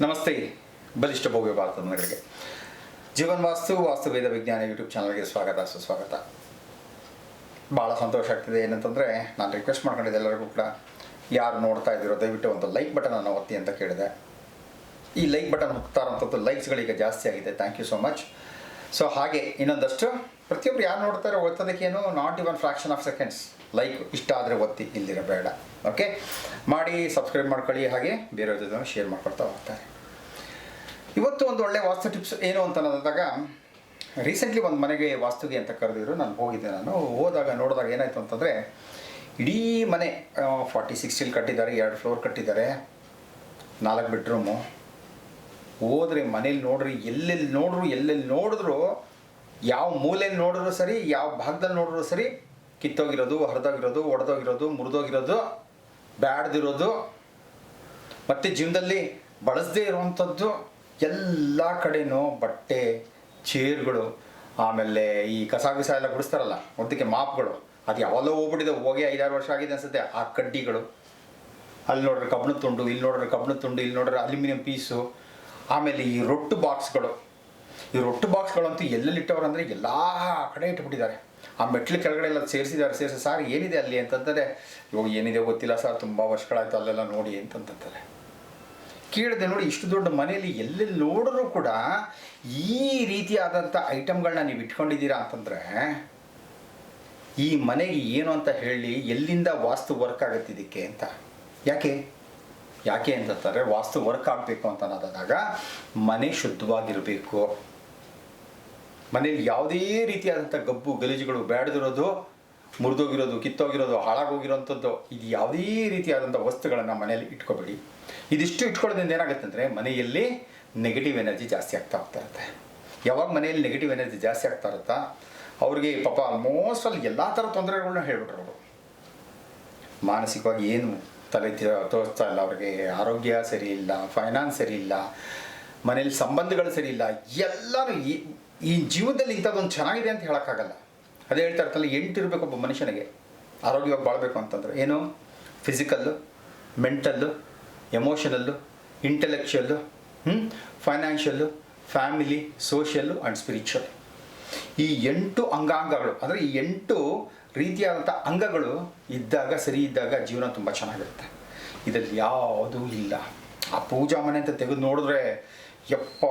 ನಮಸ್ತೆ ಬಲಿಷ್ಠ ಭವ್ಯ ಭಾರತದ ಮನೆಗಳಿಗೆ ಜೀವನ್ ವಾಸ್ತು ವೇದ ವಿಜ್ಞಾನ ಯೂಟ್ಯೂಬ್ ಚಾನಲ್ಗೆ ಸ್ವಾಗತ ಸುಸ್ವಾಗತ. ಭಾಳ ಸಂತೋಷ ಆಗ್ತಿದೆ. ಏನಂತಂದರೆ ನಾನು ರಿಕ್ವೆಸ್ಟ್ ಮಾಡ್ಕೊಂಡಿದ್ದೆ ಎಲ್ಲರಿಗೂ ಕೂಡ, ಯಾರು ನೋಡ್ತಾ ಇದ್ದೀರೋ ದಯವಿಟ್ಟು ಒಂದು ಲೈಕ್ ಬಟನನ್ನು ಒತ್ತಿ ಅಂತ ಕೇಳಿದೆ. ಈ ಲೈಕ್ ಬಟನ್ ಹೋಗ್ತಾರಂಥದ್ದು ಲೈಕ್ಸ್ಗಳೀಗ ಜಾಸ್ತಿ ಆಗಿದೆ. Thank you so much. So ಹಾಗೆ ಇನ್ನೊಂದಷ್ಟು ಪ್ರತಿಯೊಬ್ಬರು ಯಾರು ನೋಡ್ತಾರೆ ಒತ್ತೋದಕ್ಕೇನು not even fraction of seconds like ಇಷ್ಟ ಆದರೆ ಒತ್ತಿ, ಇಲ್ಲಿರ ಬೇಡ. ಓಕೆ ಮಾಡಿ ಸಬ್ಸ್ಕ್ರೈಬ್ ಮಾಡ್ಕೊಳ್ಳಿ, ಹಾಗೆ ಬೇರೆಯವ್ರ ಜೊತೆ ಶೇರ್ ಮಾಡ್ಕೊಳ್ತಾ ಹೋಗ್ತಾರೆ. ಇವತ್ತು ಒಂದು ಒಳ್ಳೆ ವಾಸ್ತು ಟಿಪ್ಸ್ ಏನು ಅಂತ ಅನ್ನೋದಾಗ, ರೀಸೆಂಟ್ಲಿ ಒಂದು ಮನೆಗೆ ವಾಸ್ತುಗೆ ಅಂತ ಕರೆದಿದ್ರು. ನಾನು ಹೋಗಿದ್ದೆ. ಹೋದಾಗ ನೋಡಿದಾಗ ಏನಾಯಿತು ಅಂತಂದರೆ, ಇಡೀ ಮನೆ 40-60 ಕಟ್ಟಿದ್ದಾರೆ, 2 ಫ್ಲೋರ್ ಕಟ್ಟಿದ್ದಾರೆ, 4 ಬೆಡ್ರೂಮು. ಹೋದ್ರೆ ಮನೇಲಿ ನೋಡ್ರಿ, ಎಲ್ಲೆಲ್ಲಿ ನೋಡಿದ್ರು ಯಾವ ಮೂಲೆಯಲ್ಲಿ ನೋಡಿದ್ರು ಸರಿ, ಯಾವ ಭಾಗದಲ್ಲಿ ನೋಡಿದ್ರು ಸರಿ, ಕಿತ್ತೋಗಿರೋದು, ಹರಿದೋಗಿರೋದು, ಒಡೆದೋಗಿರೋದು, ಮುರಿದೋಗಿರೋದು, ಬ್ಯಾಡ್ದಿರೋದು, ಮತ್ತು ಜೀವನದಲ್ಲಿ ಬಳಸದೇ ಇರುವಂಥದ್ದು ಎಲ್ಲ ಕಡೆನೂ ಬಟ್ಟೆ, ಚೇರ್ಗಳು, ಆಮೇಲೆ ಈ ಕಸ ಎಲ್ಲ ಗುಡಿಸ್ತಾರಲ್ಲ ಒಂದಕ್ಕೆ ಮಾಪ್ಗಳು, ಅದು ಯಾವಲ್ಲೋ ಹೋಗ್ಬಿಟ್ಟಿದೆ, ಹೋಗಿ 5-6 ವರ್ಷ ಆಗಿದೆ ಅನಿಸುತ್ತೆ. ಆ ಕಡ್ಡಿಗಳು, ಅಲ್ಲಿ ನೋಡ್ರೆ ಕಬ್ಬಿಣದ ತುಂಡು, ಇಲ್ಲಿ ನೋಡ್ರೆ ಕಬ್ಬಿಣದ ತುಂಡು, ಇಲ್ಲಿ ನೋಡ್ರೆ ಅಲ್ಯೂಮಿನಿಯಂ ಪೀಸು, ಆಮೇಲೆ ಈ ರೊಟ್ಟು ಬಾಕ್ಸ್ಗಳು. ಈ ರೊಟ್ಟು ಬಾಕ್ಸ್ಗಳಂತೂ ಎಲ್ಲೆಲ್ಲಿ ಇಟ್ಟವ್ರು ಅಂದರೆ ಎಲ್ಲ ಕಡೆ ಇಟ್ಬಿಟ್ಟಿದ್ದಾರೆ. ಆ ಮೆಟ್ಲು ಕೆಳಗಡೆ ಎಲ್ಲ ಸೇರಿಸಿ ಸಾರ್ ಏನಿದೆ ಅಲ್ಲಿ ಅಂತಂದರೆ, ಇವಾಗ ಏನಿದೆ ಗೊತ್ತಿಲ್ಲ ಸರ್, ತುಂಬ ವರ್ಷಗಳಾಯ್ತು ಅಲ್ಲೆಲ್ಲ ನೋಡಿ ಅಂತಂತಾರೆ. ಕೇಳಿದೆ, ನೋಡಿ ಇಷ್ಟು ದೊಡ್ಡ ಮನೆಯಲ್ಲಿ ಎಲ್ಲೆಲ್ಲಿ ನೋಡಿದ್ರು ಕೂಡ ಈ ರೀತಿಯಾದಂಥ ಐಟಮ್ಗಳನ್ನ ನೀವು ಇಟ್ಕೊಂಡಿದ್ದೀರಾ ಅಂತಂದರೆ, ಈ ಮನೆಗೆ ಏನು ಅಂತ ಹೇಳಿ, ಎಲ್ಲಿಂದ ವಾಸ್ತು ವರ್ಕ್ ಆಗುತ್ತೆ ಇದಕ್ಕೆ ಅಂತ. ಯಾಕೆ ಅಂತಂದರೆ, ವಾಸ್ತು ವರ್ಕ್ ಆಗಬೇಕು ಅಂತ ಅನ್ನೋದಾದಾಗ ಮನೆ ಶುದ್ಧವಾಗಿರಬೇಕು. ಮನೇಲಿ ಯಾವುದೇ ರೀತಿಯಾದಂಥ ಗಬ್ಬು ಗಲೀಜುಗಳು, ಬ್ಯಾಡ್ದಿರೋದು, ಮುರಿದೋಗಿರೋದು, ಕಿತ್ತೋಗಿರೋದು, ಹಾಳಾಗೋಗಿರೋಂಥದ್ದು, ಇದು ಯಾವುದೇ ರೀತಿಯಾದಂಥ ವಸ್ತುಗಳನ್ನು ಮನೆಯಲ್ಲಿ ಇಟ್ಕೋಬೇಡಿ. ಇದಿಷ್ಟು ಇಟ್ಕೊಳ್ಳೋದ್ರಿಂದ ಏನಾಗುತ್ತೆ ಅಂದರೆ, ಮನೆಯಲ್ಲಿ ನೆಗೆಟಿವ್ ಎನರ್ಜಿ ಜಾಸ್ತಿ ಆಗ್ತಾ ಇರುತ್ತೆ. ಯಾವಾಗ ಮನೆಯಲ್ಲಿ ನೆಗೆಟಿವ್ ಎನರ್ಜಿ ಜಾಸ್ತಿ ಆಗ್ತಾ ಇರುತ್ತಾ, ಅವ್ರಿಗೆ ಪಾಪ ಆಲ್ಮೋಸ್ಟ್ ಅಲ್ಲಿ ಎಲ್ಲ ಥರ ತೊಂದರೆಗಳನ್ನ ಹೇಳ್ಬಿಟ್ರು. ಅವರು ಮಾನಸಿಕವಾಗಿ ಏನು ತಲೆ ತೋರಿಸ್ತಾ ಇಲ್ಲ, ಅವ್ರಿಗೆ ಆರೋಗ್ಯ ಸರಿ ಇಲ್ಲ, ಫೈನಾನ್ಸ್ ಸರಿ ಇಲ್ಲ, ಮನೇಲಿ ಸಂಬಂಧಗಳು ಸರಿ ಇಲ್ಲ, ಎಲ್ಲನೂ ಈ ಜೀವನದಲ್ಲಿ ಇಂಥದ್ದೊಂದು ಚೆನ್ನಾಗಿದೆ ಅಂತ ಹೇಳೋಕ್ಕಾಗಲ್ಲ. ಅದೇ ಹೇಳ್ತಾ ಇರ್ತಲ್ಲ, 8 ಇರಬೇಕು ಒಬ್ಬ ಮನುಷ್ಯನಿಗೆ ಆರೋಗ್ಯವಾಗಿ ಬಾಳಬೇಕು ಅಂತಂದರೆ. ಏನು? Physical, mental, emotional, intellectual, financial, family, social and spiritual. ಈ 8 ಅಂಗಾಂಗಗಳು, ಅಂದರೆ ಈ 8 ರೀತಿಯಾದಂಥ ಅಂಗಗಳು ಸರಿ ಇದ್ದಾಗ ಜೀವನ ತುಂಬ ಚೆನ್ನಾಗಿರುತ್ತೆ. ಇದರಲ್ಲಿ ಯಾವುದೂ ಇಲ್ಲ. ಆ ಪೂಜಾ ಮನೆ ಅಂತ ತೆಗೆದು ನೋಡಿದ್ರೆ ಯಪ್ಪ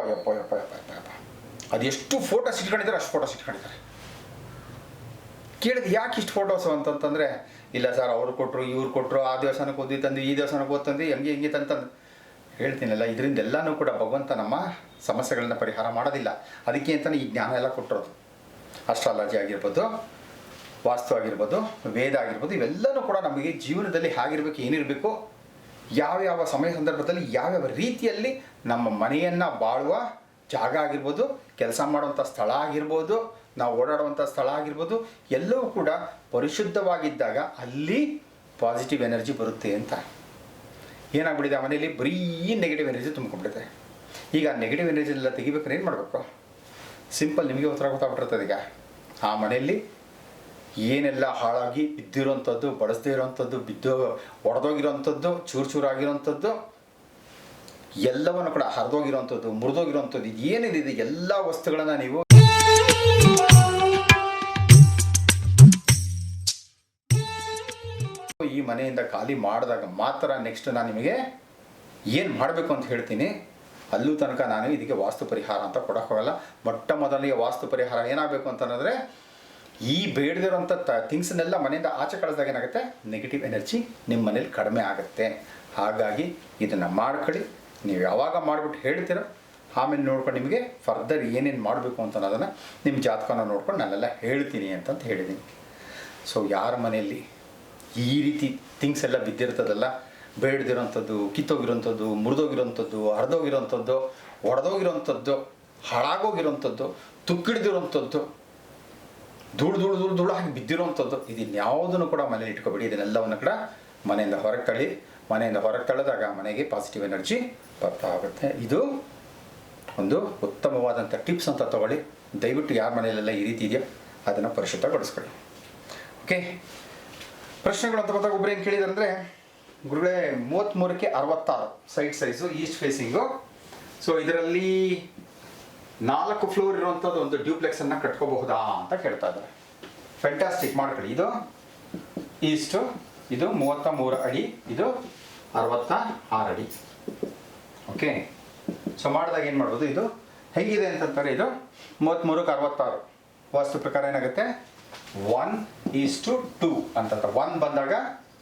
ಅದೆಷ್ಟು ಫೋಟೋಸ್ ಇಟ್ಕೊಂಡಿದ್ದಾರೆ, ಅಷ್ಟು ಫೋಟೋಸ್ ಇಟ್ಕೊಂಡಿದ್ದಾರೆ. ಕೇಳಿದ್ರೆ ಯಾಕೆ ಇಷ್ಟು ಫೋಟೋಸು ಅಂತಂತಂದರೆ, ಇಲ್ಲ ಸರ್ ಅವ್ರು ಕೊಟ್ಟರು, ಇವ್ರು ಕೊಟ್ಟರು, ಆ ದೇವಸ್ಥಾನಕ್ಕೆ ಓದಿ ತಂದು, ಈ ದೇವಸ್ಥಾನಕ್ಕೆ ಓದಿ ತಂದು, ಹೆಂಗೆ ತಂತಂದು ಹೇಳ್ತೀನಲ್ಲ. ಇದರಿಂದ ಎಲ್ಲನೂ ಕೂಡ ಭಗವಂತ ನಮ್ಮ ಸಮಸ್ಯೆಗಳನ್ನ ಪರಿಹಾರ ಮಾಡೋದಿಲ್ಲ. ಅದಕ್ಕೆ ಅಂತಲೇ ಈ ಜ್ಞಾನ ಎಲ್ಲ ಕೊಟ್ಟಿರೋದು. ಅಸ್ಟ್ರಾಲಜಿ ಆಗಿರ್ಬೋದು, ವಾಸ್ತು ಆಗಿರ್ಬೋದು, ವೇದ ಆಗಿರ್ಬೋದು, ಇವೆಲ್ಲನೂ ಕೂಡ ನಮಗೆ ಜೀವನದಲ್ಲಿ ಹೇಗಿರಬೇಕು, ಏನಿರಬೇಕು, ಯಾವ್ಯಾವ ಸಮಯ ಸಂದರ್ಭದಲ್ಲಿ ಯಾವ್ಯಾವ ರೀತಿಯಲ್ಲಿ ನಮ್ಮ ಮನೆಯನ್ನು ಬಾಳುವ ಜಾಗ ಆಗಿರ್ಬೋದು, ಕೆಲಸ ಮಾಡುವಂಥ ಸ್ಥಳ ಆಗಿರ್ಬೋದು, ನಾವು ಓಡಾಡುವಂಥ ಸ್ಥಳ ಆಗಿರ್ಬೋದು, ಎಲ್ಲವೂ ಕೂಡ ಪರಿಶುದ್ಧವಾಗಿದ್ದಾಗ ಅಲ್ಲಿ ಪಾಸಿಟಿವ್ ಎನರ್ಜಿ ಬರುತ್ತೆ ಅಂತ. ಏನಾಗ್ಬಿಟ್ಟಿದೆ, ಆ ಮನೆಯಲ್ಲಿ ಬರೀ ನೆಗೆಟಿವ್ ಎನರ್ಜಿ ತುಂಬ್ಕೊಂಡ್ಬಿಡುತ್ತೆ. ಈಗ ನೆಗೆಟಿವ್ ಎನರ್ಜಿ ಎಲ್ಲ ತೆಗಿಬೇಕಾದ್ರೆ ಏನು ಮಾಡಬೇಕು? ಸಿಂಪಲ್, ನಿಮಗೆ ಉತ್ತರ ಗೊತ್ತಾಗ್ಬಿಟ್ಟಿರ್ತದೆ. ಈಗ ಆ ಮನೆಯಲ್ಲಿ ಏನೆಲ್ಲ ಹಾಳಾಗಿ ಬಿದ್ದಿರೋಂಥದ್ದು, ಬಳಸದೇ ಇರೋವಂಥದ್ದು, ಒಡೆದೋಗಿರೋವಂಥದ್ದು, ಚೂರಾಗಿರೋವಂಥದ್ದು, ಎಲ್ಲವನ್ನು ಕೂಡ ಹರಿದೋಗಿರೋವಂಥದ್ದು, ಮುರಿದೋಗಿರೋವಂಥದ್ದು, ಇದು ಏನಿದೆ ಎಲ್ಲ ವಸ್ತುಗಳನ್ನು ನೀವು ಈ ಮನೆಯಿಂದ ಖಾಲಿ ಮಾಡಿದಾಗ ಮಾತ್ರ ನೆಕ್ಸ್ಟ್ ನಾನು ನಿಮಗೆ ಏನು ಮಾಡಬೇಕು ಅಂತ ಹೇಳ್ತೀನಿ. ಅಲ್ಲೂ ತನಕ ನಾನು ಇದಕ್ಕೆ ವಾಸ್ತು ಪರಿಹಾರ ಅಂತ ಕೊಡೋಕ್ಕಾಗಲ್ಲ. ಮೊಟ್ಟ ಮೊದಲಿಗೆ ವಾಸ್ತು ಪರಿಹಾರ ಏನಾಗಬೇಕು ಅಂತಂದರೆ, ಈ ಬೇಡದಿರೋಂಥ ಥಿಂಗ್ಸನ್ನೆಲ್ಲ ಮನೆಯಿಂದ ಆಚೆ ಕಳಿಸಿದಾಗ ಏನಾಗುತ್ತೆ, ನೆಗೆಟಿವ್ ಎನರ್ಜಿ ನಿಮ್ಮ ಮನೇಲಿ ಕಡಿಮೆ ಆಗುತ್ತೆ. ಹಾಗಾಗಿ ಇದನ್ನು ಮಾಡ್ಕೊಳ್ಳಿ. ನೀವು ಯಾವಾಗ ಮಾಡಿಬಿಟ್ಟು ಹೇಳ್ತೀರೋ, ಆಮೇಲೆ ನೋಡ್ಕೊಂಡು ನಿಮಗೆ ಫರ್ದರ್ ಏನೇನು ಮಾಡಬೇಕು ಅಂತ ಅನ್ನೋದನ್ನು ನಿಮ್ಮ ಜಾತಕನ ನೋಡ್ಕೊಂಡು ನಾನೆಲ್ಲ ಹೇಳ್ತೀನಿ ಅಂತಂತ ಹೇಳಿದ್ದೀನಿ. ಸೊ ಯಾರ ಮನೆಯಲ್ಲಿ ಈ ರೀತಿ ಥಿಂಗ್ಸ್ ಎಲ್ಲ ಬಿದ್ದಿರ್ತದಲ್ಲ, ಬೇಡದಿರೋಂಥದ್ದು, ಕಿತ್ತೋಗಿರೋಂಥದ್ದು, ಮುರಿದೋಗಿರೋಂಥದ್ದು, ಹರಿದೋಗಿರೋಂಥದ್ದು, ಒಡೆದೋಗಿರೋಂಥದ್ದು, ಹಾಳಾಗೋಗಿರೋಂಥದ್ದು, ತುಕ್ಕಿಡ್ದಿರೋಂಥದ್ದು, ಧೂಳು ಹಾಕಿ ಬಿದ್ದಿರೋವಂಥದ್ದು, ಇದನ್ಯಾವುದನ್ನು ಕೂಡ ಮನೇಲಿ ಇಟ್ಕೊಬೇಡಿ. ಇದನ್ನೆಲ್ಲವನ್ನು ಕೂಡ ಮನೆಯಿಂದ ಹೊರಗೆ ತಳ್ಳಿ. ಮನೆಯಿಂದ ಹೊರಗೆ ತಳ್ಳಿದಾಗ ಮನೆಗೆ ಪಾಸಿಟಿವ್ ಎನರ್ಜಿ ಬರ್ತಾ ಆಗುತ್ತೆ. ಇದು ಒಂದು ಉತ್ತಮವಾದಂಥ ಟಿಪ್ಸ್ ಅಂತ ತಗೊಳ್ಳಿ. ದಯವಿಟ್ಟು ಯಾರ ಮನೆಯಲ್ಲೆಲ್ಲ ಈ ರೀತಿ ಇದೆಯೋ ಅದನ್ನು ಪರಿಶುದ್ಧಗೊಳಿಸ್ಕೊಳ್ಳಿ. ಓಕೆ, ಪ್ರಶ್ನೆಗಳು ಅಂತ ಬಂದಾಗ ಒಬ್ಬರು ಏನು ಕೇಳಿದಾರೆ ಅಂದರೆ, ಗುರುಗಳೇ 33ಕ್ಕೆ 66 side size, East facing, so ಇದರಲ್ಲಿ 4 ಫ್ಲೋರ್ ಇರುವಂಥದ್ದು ಒಂದು ಡ್ಯೂಪ್ಲೆಕ್ಸನ್ನು ಕಟ್ಕೋಬಹುದಾ ಅಂತ ಕೇಳ್ತಾ ಇದ್ದಾರೆ. ಫ್ಯಾಂಟಾಸ್ಟಿಕ್, ಮಾಡ್ಕೊಳ್ಳಿ. ಇದು ಈಸ್ಟು, ಇದು 33 ಅಡಿ, ಇದು 66 ಅಡಿ. ಓಕೆ, ಸೊ ಮಾಡಿದಾಗ ಏನು ಮಾಡ್ಬೋದು, ಇದು ಹೇಗಿದೆ ಅಂತಂತಾರೆ, ಇದು 33ಕ್ಕೆ 66 ವಾಸ್ತು ಪ್ರಕಾರ ಏನಾಗುತ್ತೆ 1:2 ಅಂತ. 1 ಬಂದಾಗ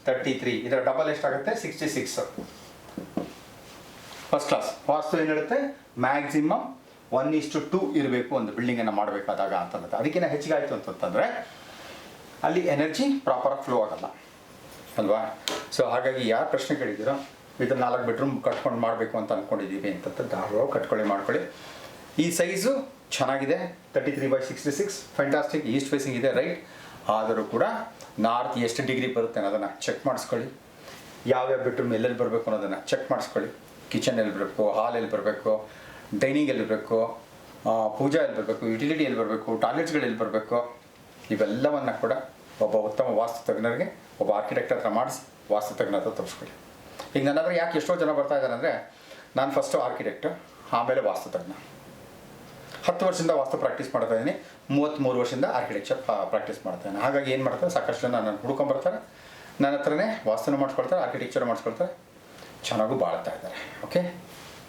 33, ಇದರ ಡಬಲ್ ಎಷ್ಟಾಗುತ್ತೆ 66. ಫಸ್ಟ್ ಕ್ಲಾಸ್ ವಾಸ್ತು ಏನು ಹೇಳುತ್ತೆ, ಮ್ಯಾಕ್ಸಿಮಮ್ 1:2 ಇರಬೇಕು ಒಂದು ಬಿಲ್ಡಿಂಗನ್ನು ಮಾಡಬೇಕಾದಾಗ ಅಂತಂದ್ರೆ. ಅದಕ್ಕಿಂತ ಹೆಚ್ಚಿಗೆ ಆಯಿತು ಅಂತಂತಂದರೆ ಅಲ್ಲಿ ಎನರ್ಜಿ ಪ್ರಾಪರಾಗಿ ಫ್ಲೋ ಆಗಲ್ಲ ಅಲ್ವಾ. ಸೊ ಹಾಗಾಗಿ ಯಾರು ಪ್ರಶ್ನೆ ಕೇಳಿದ್ದೀರೋ ಇದು 4 ಬೆಡ್ರೂಮ್ ಕಟ್ಕೊಂಡು ಮಾಡಬೇಕು ಅಂತ ಅಂದ್ಕೊಂಡಿದ್ದೀವಿ ಅಂತಂತ ಧಾರಾಳವಾಗಿ ಕಟ್ಕೊಳ್ಳಿ, ಮಾಡ್ಕೊಳ್ಳಿ. ಈ ಸೈಜು ಚೆನ್ನಾಗಿದೆ, 33/66, ಫ್ಯಾಂಟಾಸ್ಟಿಕ್. ಈಸ್ಟ್ ಫೇಸಿಂಗ್ ಇದೆ, ರೈಟ್. ಆದರೂ ಕೂಡ ನಾರ್ತ್ ಎಷ್ಟು ಡಿಗ್ರಿ ಬರುತ್ತೆ ಅನ್ನೋದನ್ನು ಚೆಕ್ ಮಾಡಿಸ್ಕೊಳ್ಳಿ. ಯಾವ್ಯಾವ ಬೆಡ್ರೂಮ್ ಎಲ್ಲೆಲ್ಲಿ ಬರಬೇಕು ಅನ್ನೋದನ್ನು ಚೆಕ್ ಮಾಡಿಸ್ಕೊಳ್ಳಿ. ಕಿಚನ್ ಎಲ್ಲಿ ಬರಬೇಕು, ಹಾಲ್ ಎಲ್ಲಿ ಬರಬೇಕು, ಡೈನಿಂಗ್ ಎಲ್ಲಿ ಬರಬೇಕು, ಪೂಜಾ ಎಲ್ಲಿ ಬರಬೇಕು, ಯುಟಿಲಿಟಿ ಎಲ್ಲಿ ಬರಬೇಕು, ಟಾಯ್ಲೆಟ್ಸ್ಗಳು ಎಲ್ಲಿ ಬರಬೇಕು, ಇವೆಲ್ಲವನ್ನು ಕೂಡ ಒಬ್ಬ ಉತ್ತಮ ವಾಸ್ತು ತಜ್ಞರಿಗೆ, ಒಬ್ಬ ಆರ್ಕಿಟೆಕ್ಟ್ ಹತ್ರ ಮಾಡಿಸಿ ವಾಸ್ತು ತಜ್ಞ ಹತ್ರ ತೋರಿಸ್ಕೊಳ್ಳಿ. ಈಗ ನನ್ನ ಹತ್ರ ಯಾಕೆ ಎಷ್ಟೋ ಜನ ಬರ್ತಾ ಇದ್ದಾರೆ ಅಂದರೆ, ನಾನು ಫಸ್ಟು ಆರ್ಕಿಟೆಕ್ಟು, ಆಮೇಲೆ ವಾಸ್ತು ತಜ್ಞ. 10 ವರ್ಷದಿಂದ ವಾಸ್ತು ಪ್ರಾಕ್ಟೀಸ್ ಮಾಡ್ತಾ ಇದ್ದೀನಿ, 33 ವರ್ಷದಿಂದ ಆರ್ಕಿಟೆಕ್ಚರ್ ಪ್ರಾಕ್ಟೀಸ್ ಮಾಡ್ತಾಯಿದ್ದೀನಿ. ಹಾಗಾಗಿ ಏನು ಮಾಡ್ತಾರೆ, ಸಾಕಷ್ಟು ಜನ ನಾನು ಹುಡ್ಕೊಂಬರ್ತಾರೆ, ನನ್ನ ಹತ್ರನೇ ವಾಸ್ತುನ ಮಾಡಿಸ್ಕೊಳ್ತಾರೆ, ಆರ್ಕಿಟೆಕ್ಚರ್ ಮಾಡಿಸ್ಕೊಳ್ತಾರೆ, ಚೆನ್ನಾಗೂ ಬಾಳ್ತಾ ಇದ್ದಾರೆ. ಓಕೆ,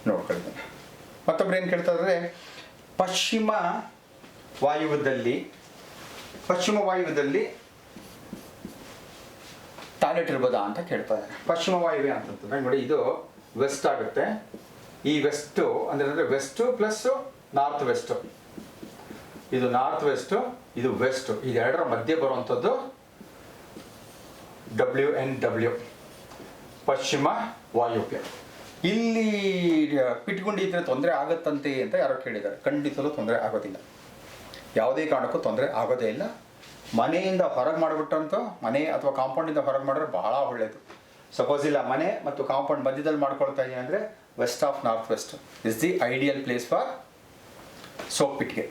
ನೋಡ್ಕೊಳ್ತೀನಿ. ಮತ್ತೊಬ್ರು ಏನು ಕೇಳ್ತಾ ಇದ್ದಾರೆ, ಪಶ್ಚಿಮ ವಾಯುವ್ಯದಲ್ಲಿ ಟಾಯ್ಲೆಟ್ ಇರ್ಬೋದಾ ಅಂತ ಕೇಳ್ತಾ ಇದ್ದಾರೆ. ಪಶ್ಚಿಮ ವಾಯುವ್ಯ ಅಂತಂತಂದರೆ ನೋಡಿ, ಇದು ವೆಸ್ಟ್ ಆಗುತ್ತೆ. ಈ ವೆಸ್ಟು ಅಂದರೆ ವೆಸ್ಟು ಪ್ಲಸ್ಸು ನಾರ್ತ್ ವೆಸ್ಟು, ಇದು ನಾರ್ತ್ ವೆಸ್ಟು, ಇದು ವೆಸ್ಟು, ಇದೆರಡರ ಮಧ್ಯೆ ಬರುವಂಥದ್ದು WNW, ಪಶ್ಚಿಮ ವಾಯುವ್ಯ. ಇಲ್ಲಿ ಪಿಟ್ಗುಂಡಿ ಇದ್ರೆ ತೊಂದರೆ ಆಗುತ್ತಂತೆ ಅಂತ ಯಾರೋ ಕೇಳಿದ್ದಾರೆ. ಖಂಡಿತಲೂ ತೊಂದರೆ ಆಗೋದಿಲ್ಲ, ಯಾವುದೇ ಕಾರಣಕ್ಕೂ ತೊಂದರೆ ಆಗೋದೇ ಇಲ್ಲ. ಮನೆಯಿಂದ ಹೊರಗೆ ಮಾಡಿಬಿಟ್ಟಂತೂ, ಮನೆ ಅಥವಾ ಕಾಂಪೌಂಡಿಂದ ಹೊರಗೆ ಮಾಡಿದ್ರೆ ಬಹಳ ಒಳ್ಳೆಯದು. ಸಪೋಸ್ ಇಲ್ಲ ಮನೆ ಮತ್ತು ಕಾಂಪೌಂಡ್ ಮಧ್ಯದಲ್ಲಿ ಮಾಡ್ಕೊಳ್ತಾ ಇದ್ದೀನಿ ಅಂದರೆ west of north west is the ideal place for soap ಪಿಟ್ಗೆ.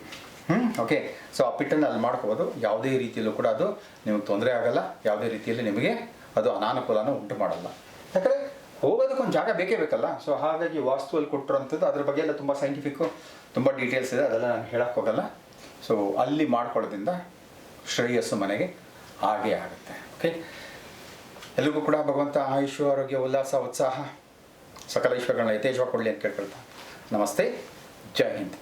ಓಕೆ, ಸೊ ಆ ಪಿಟ್ಟನ್ನು ಅಲ್ಲಿ ಮಾಡ್ಕೋಬೋದು. ಯಾವುದೇ ರೀತಿಯಲ್ಲೂ ಕೂಡ ಅದು ನಿಮಗೆ ತೊಂದರೆ ಆಗಲ್ಲ, ಯಾವುದೇ ರೀತಿಯಲ್ಲಿ ನಿಮಗೆ ಅದು ಅನಾನುಕೂಲನ ಉಂಟು ಮಾಡಲ್ಲ. ಯಾಕಂದರೆ ಹೋಗೋದಕ್ಕೊಂದು ಜಾಗ ಬೇಕೇ ಬೇಕಲ್ಲ. ಸೊ ಹಾಗಾಗಿ ವಾಸ್ತುವಲ್ಲಿ ಕೊಟ್ಟಿರೋಂಥದ್ದು ಅದ್ರ ಬಗ್ಗೆ ಎಲ್ಲ ತುಂಬ ಸೈಂಟಿಫಿಕ್ಕು, ತುಂಬ ಡೀಟೇಲ್ಸ್ ಇದೆ, ಅದೆಲ್ಲ ನಾನು ಹೇಳಕ್ಕೆ ಹೋಗಲ್ಲ. ಸೊ ಅಲ್ಲಿ ಮಾಡ್ಕೊಳ್ಳೋದ್ರಿಂದ ಶ್ರೇಯಸ್ಸು ಮನೆಗೆ ಹಾಗೇ ಆಗುತ್ತೆ. ಓಕೆ, ಎಲ್ಲಿಗೂ ಕೂಡ ಭಗವಂತ ಆಯುಷು, ಆರೋಗ್ಯ, ಉಲ್ಲಾಸ, ಉತ್ಸಾಹ, ಸಕಲ ಈಶ್ವರಗಳನ್ನ ಯಥೇಚ್ಛವಾಗಿ ಕೊಡಲಿ ಅಂತ ಕೇಳ್ಕೊಳ್ತಾ ನಮಸ್ತೆ, ಜೈ ಹಿಂದ್.